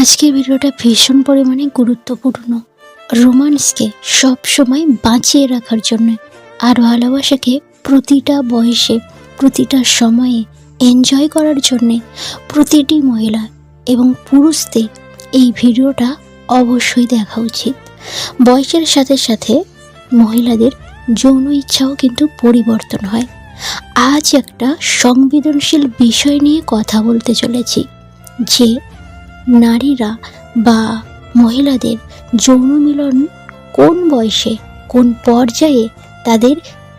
আজকের ভিডিওটা ভীষণ পরিমাণে গুরুত্বপূর্ণ। রোমান্সকে সব সময় বাঁচিয়ে রাখার জন্য আর ভালোবাসাকে প্রতিটা বয়সে প্রতিটা সময়ে এনজয় করার জন্যে প্রতিটি মহিলা এবং পুরুষদের এই ভিডিওটা অবশ্যই দেখা উচিত। বয়সের সাথে সাথে মহিলাদের যৌন ইচ্ছাও কিন্তু পরিবর্তন হয়। আজ একটা সংবেদনশীল বিষয় নিয়ে কথা বলতে চলেছি, যে নারীরা বা মহিলাদের যৌন মিলন কোন বয়সে কোন পর্যায়ে তাদের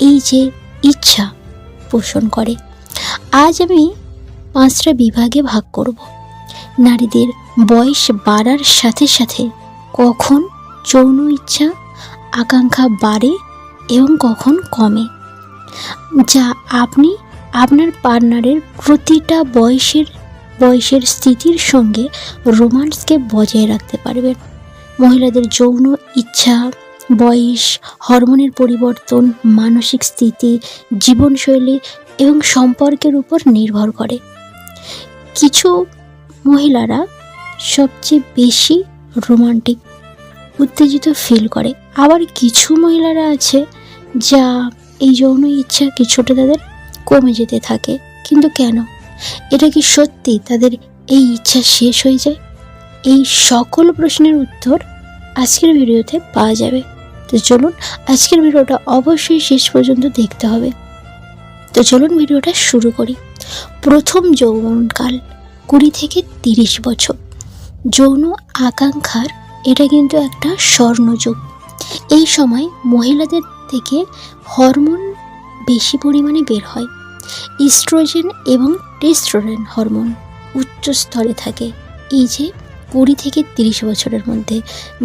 এই যে ইচ্ছা পোষণ করে। আজ আমি 5টা বিভাগে ভাগ করব। নারীদের বয়স বাড়ার সাথে সাথে কখন যৌন ইচ্ছা আকাঙ্ক্ষা বাড়ে এবং কখন কমে, যা আপনি আপনার পার্টনারের প্রতিটা বয়সের স্থিতির সঙ্গে রোমান্সকে বজায় রাখতে পারবেন। মহিলাদের যৌন ইচ্ছা বয়স, হরমোনের পরিবর্তন, মানসিক স্থিতি, জীবনশৈলী এবং সম্পর্কের উপর নির্ভর করে। কিছু মহিলারা সবচেয়ে বেশি রোমান্টিক উত্তেজিত ফিল করে, আবার কিছু মহিলারা আছে যা এই যৌন ইচ্ছা কিছুটা তাদের কমে যেতে থাকে। কিন্তু কেন? এটা কি সত্যি তাদের এই ইচ্ছা শেষ হয়ে যায়? এই সকল প্রশ্নের উত্তর আজকের ভিডিওতে পাওয়া যাবে। তো চলুন আজকের ভিডিওটা অবশ্যই শেষ পর্যন্ত দেখতে হবে। তো চলুন ভিডিওটা শুরু করি। প্রথম যৌবনকাল 20 থেকে 30 বছর। যৌন আকাঙ্ক্ষার এটা কিন্তু একটা স্বর্ণযুগ। এই সময় মহিলাদের থেকে হরমোন বেশি পরিমাণে বের হয়। ইস্ট্রোজেন এবং টেস্টোস্টেরন হরমোন উচ্চ স্তরে থাকে এই যে 20 থেকে 30 বছরের মধ্যে,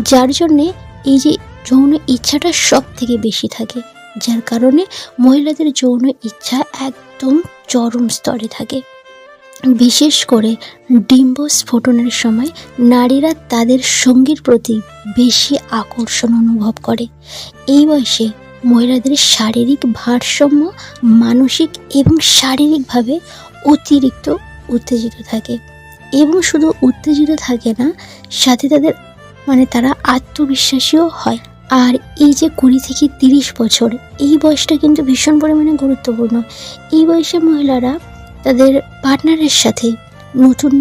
যার জন্যে এই যে যৌন ইচ্ছাটা সব থেকে বেশি থাকে, যার কারণে মহিলাদের যৌন ইচ্ছা একদম চরম স্তরে থাকে। বিশেষ করে ডিম্বস্ফোটনের সময় নারীরা তাদের সঙ্গীর প্রতি বেশি আকর্ষণ অনুভব করে। এই বয়সে মহিলাদের শারীরিক ভারসাম্য মানসিক এবং শারীরিকভাবে অতিরিক্ত উত্তেজিত থাকে, এবং শুধু উত্তেজিত থাকে না, সাথে তাদের তারা আত্মবিশ্বাসীও হয়। আর এই যে 20 থেকে 30 বছর, এই বয়সটা কিন্তু ভীষণ পরিমাণে গুরুত্বপূর্ণ। এই বয়সে মহিলারা তাদের পার্টনারের সাথে নতুন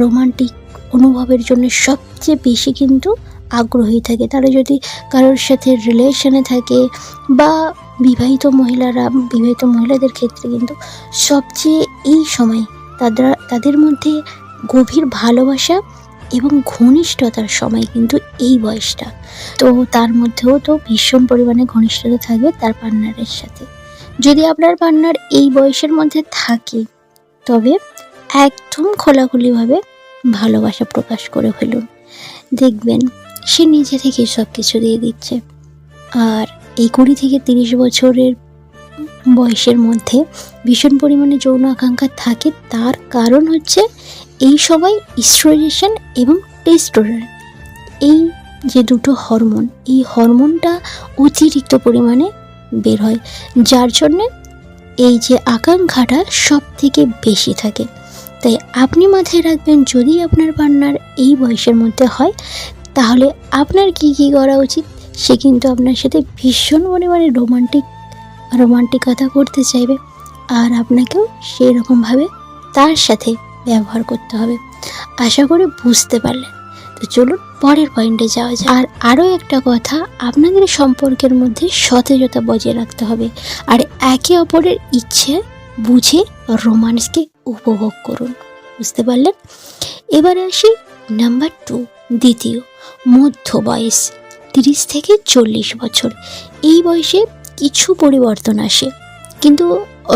রোমান্টিক অনুভবের জন্য সবচেয়ে বেশি কিন্তু আগ্রহী থাকে। তারা যদি কারোর সাথে রিলেশনে থাকে বা বিবাহিত মহিলাদের ক্ষেত্রে কিন্তু সবচেয়ে এই সময় তাদের মধ্যে গভীর ভালোবাসা এবং ঘনিষ্ঠতার সময় কিন্তু এই বয়সটা। তো তার মধ্যেও তো ভীষণ পরিমাণে ঘনিষ্ঠতা থাকবে তার পার্টনারের সাথে। যদি আপনার পার্টনার এই বয়সের মধ্যে থাকে, তবে একদম খোলাখুলিভাবে ভালোবাসা প্রকাশ করে ফেলুন। দেখবেন সে নিজে থেকে সব কিছু দিয়ে দিচ্ছে। আর এই 20 থেকে 30 বছরের বয়সের মধ্যে ভীষণ পরিমাণে যৌন আকাঙ্ক্ষা থাকে, তার কারণ হচ্ছে এই সময় ইস্ট্রোজেন এবং টেস্টোস্টেরন, এই যে দুটো হরমোন, এই হরমোনটা অতিরিক্ত পরিমাণে বের হয়, যার জন্যে এই যে আকাঙ্ক্ষাটা সব থেকে বেশি থাকে। তাই আপনি মাথায় রাখবেন, যদি আপনার পার্টনার এই বয়সের মধ্যে হয়, তাহলে আপনার কি করা উচিত। সে কিন্তু আপনার সাথে ভীষণ পরিমাণে রোমান্টিকতা করতে চাইবে, আর আপনাকেও সেই রকমভাবে তার সাথে ব্যবহার করতে হবে। আশা করি বুঝতে পারলেন। তো চলুন পরের পয়েন্টে যাওয়া যায়। আর আরও একটা কথা, আপনাদের সম্পর্কের মধ্যে সতেজতা বজায় রাখতে হবে, আর একে অপরের ইচ্ছে বুঝে রোমান্সকে উপভোগ করুন। বুঝতে পারলেন? এবারে আসি নাম্বার 2, দ্বিতীয় মধ্য বয়স 30 থেকে 40 বছর। এই বয়সে কিছু পরিবর্তন আসে, কিন্তু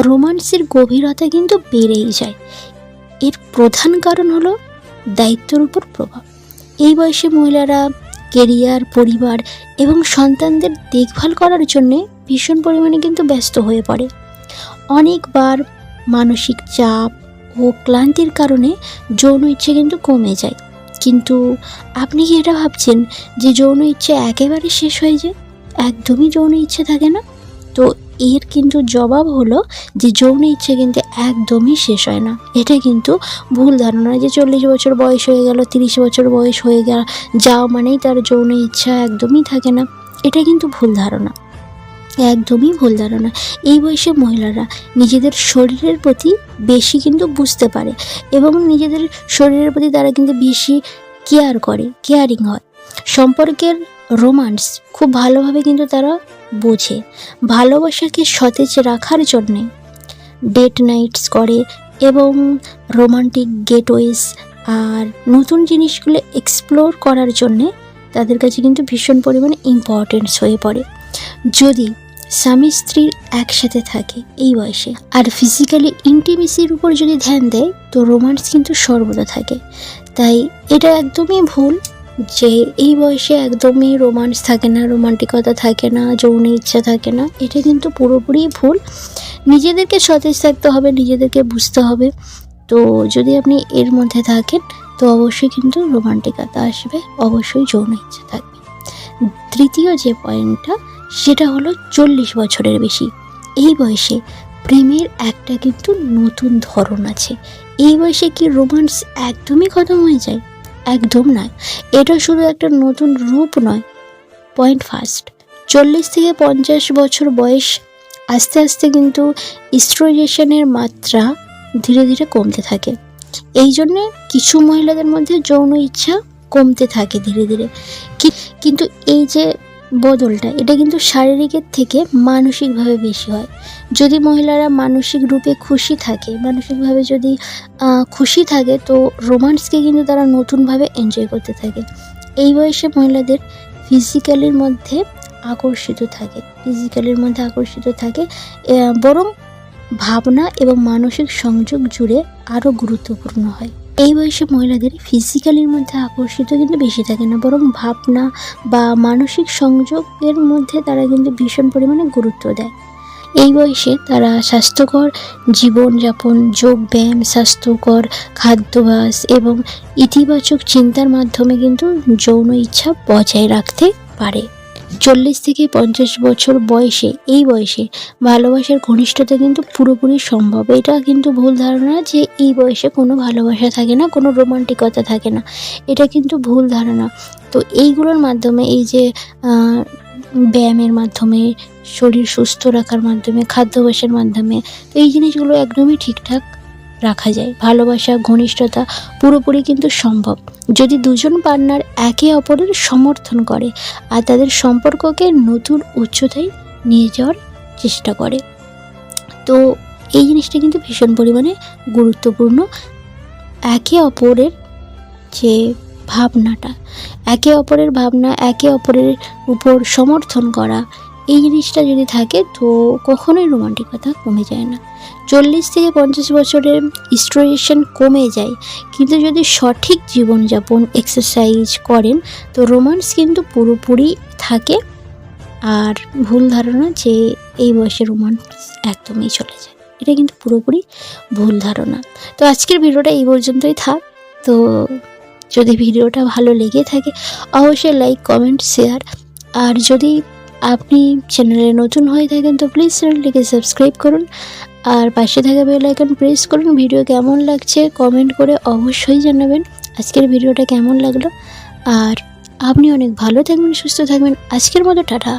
রোমান্সের গভীরতা কিন্তু বেড়েই যায়। এর প্রধান কারণ হলো দায়িত্বের উপর প্রভাব। এই বয়সে মহিলারা কেরিয়ার, পরিবার এবং সন্তানদের দেখভাল করার জন্যে ভীষণ পরিমাণে কিন্তু ব্যস্ত হয়ে পড়ে। অনেকবার মানসিক চাপ ও ক্লান্তির কারণে যৌন ইচ্ছে কিন্তু কমে যায়। কিন্তু আপনি কি এটা ভাবছেন যে যৌন ইচ্ছে একেবারে শেষ হয়ে যায়? একদমই যৌন ইচ্ছে থাকে না। তো এর কিন্তু জবাব হলো যে যৌন ইচ্ছে কিন্তু একদমই শেষ হয় না। এটা কিন্তু ভুল ধারণা যে 40 বছর বয়স হয়ে গেল, 30 বছর বয়স হয়ে যাওয়া মানেই তার যৌন ইচ্ছা একদমই থাকে না। এটা কিন্তু ভুল ধারণা, একদমই ভুল ধারণা। এই বয়সে মহিলারা নিজেদের শরীরের প্রতি বেশি কিন্তু বুঝতে পারে এবং নিজেদের শরীরের প্রতি তারা কিন্তু বেশি কেয়ারিং হয়। সম্পর্কের রোমান্স খুব ভালোভাবে কিন্তু তারা বোঝে। ভালোবাসাকে সতেজ রাখার জন্যে ডেট নাইটস করে এবং রোমান্টিক গেটওয়েজ আর নতুন জিনিসগুলো এক্সপ্লোর করার জন্যে তাদের কাছে কিন্তু ভীষণ পরিমাণে ইম্পর্টেন্স হয়ে পড়ে। যদি স্বামী স্ত্রীর একসাথে থাকে এই বয়সে আর ফিজিক্যালি ইন্টিমেসির উপর যদি ধ্যান দেয় তো রোমান্স কিন্তু সর্বদা থাকে। তাই এটা একদমই ভুল যে এই বয়সে একদমই রোমান্স থাকে না, রোমান্টিকতা থাকে না, যৌন ইচ্ছা থাকে না। এটা কিন্তু পুরোপুরি ভুল। নিজেদেরকে সতেজ থাকতে হবে, নিজেদেরকে বুঝতে হবে। তো যদি আপনি এর মধ্যে থাকেন তো অবশ্যই কিন্তু রোমান্টিকতা আসবে, অবশ্যই যৌন ইচ্ছা থাকবে। তৃতীয় যে পয়েন্টটা সেটা হলো 40 বছরের বেশি। এই বয়সে প্রেমের একটা কিন্তু নতুন ধরন আছে। এই বয়সে কি রোমান্স একদমই খতম হয়ে যায়? একদম নয়। এটা শুধু একটা নতুন রূপ নয়। পয়েন্ট ফার্স্ট, 40 থেকে 50 বছর বয়স আস্তে আস্তে কিন্তু ইস্ট্রোজেনের মাত্রা ধীরে ধীরে কমতে থাকে। এই জন্যে কিছু মহিলাদের মধ্যে যৌন ইচ্ছা কমতে থাকে ধীরে ধীরে। কিন্তু এই যে বদলটা এটা কিন্তু শারীরিকের থেকে মানসিকভাবে বেশি হয়। যদি মহিলারা মানসিক রূপে খুশি থাকে, মানসিকভাবে যদি খুশি থাকে তো রোমান্সকে কিন্তু তারা নতুনভাবে এনজয় করতে থাকে। এই বয়সে মহিলাদের ফিজিক্যালির মধ্যে আকর্ষিত থাকে, বরং ভাবনা এবং মানসিক সংযোগ জুড়ে আরও গুরুত্বপূর্ণ হয়। এই বয়সে মহিলাদের ফিজিক্যালির মধ্যে আকর্ষিত কিন্তু বেশি থাকে না, বরং ভাবনা বা মানসিক সংযোগের মধ্যে তারা কিন্তু ভীষণ পরিমাণে গুরুত্ব দেয়। এই বয়সে তারা স্বাস্থ্যকর জীবনযাপন, যোগব্যায়াম, স্বাস্থ্যকর খাদ্যাভ্যাস এবং ইতিবাচক চিন্তার মাধ্যমে কিন্তু যৌন ইচ্ছা বজায় রাখতে পারে। 40 থেকে 50 বছর বয়সে এই বয়সে ভালোবাসার ঘনিষ্ঠতা কিন্তু পুরোপুরি সম্ভব। এটা কিন্তু ভুল ধারণা যে এই বয়সে কোনো ভালোবাসা থাকে না, কোনো রোমান্টিকতা থাকে না। এটা কিন্তু ভুল ধারণা। তো এইগুলোর মাধ্যমে এই যে ব্যায়ামের মাধ্যমে, শরীর সুস্থ রাখার মাধ্যমে, খাদ্যাভ্যাসের মাধ্যমে তো এই জিনিসগুলো একদমই ঠিকঠাক রাখা যায়। ভালোবাসা, ঘনিষ্ঠতা পুরোপুরি কিন্তু সম্ভব যদি দুজন পার্টনার একে অপরের সমর্থন করে আর তাদের সম্পর্ককে নতুন উচ্চতায় নিয়ে যাওয়ার চেষ্টা করে। তো এই জিনিসটা কিন্তু ভীষণ পরিমাণে গুরুত্বপূর্ণ। একে অপরের যে ভাবনাটা, একে অপরের ভাবনা, একে অপরের উপর সমর্থন করা, এই জিনিসটা যদি থাকে তো কখনোই রোমান্টিকতা কমে যায় না। 40 থেকে 50 বছরের ইস্ট্রোজেন কমে যায়, কিন্তু যদি সঠিক জীবনযাপন, এক্সারসাইজ করেন তো রোমান্স কিন্তু পুরোপুরি থাকে। আর ভুল ধারণা যে এই বয়সে রোমান্স একদমই চলে যায়, এটা কিন্তু পুরোপুরি ভুল ধারণা। তো আজকের ভিডিওটা এই পর্যন্তই থাক। তো যদি ভিডিওটা ভালো লেগে থাকে অবশ্যই লাইক, কমেন্ট, শেয়ার। আর যদি আপনি চ্যানেলে নতুন হয়ে থাকেন তো প্লিজ চ্যানেলটিকে সাবস্ক্রাইব করুন আর পাশে থাকা বেল আইকন প্রেস করুন। ভিডিও কেমন লাগছে কমেন্ট করে অবশ্যই জানাবেন আজকের ভিডিওটা কেমন লাগলো। আর আপনি অনেক ভালো থাকবেন, সুস্থ থাকবেন। আজকের মতো টাটা।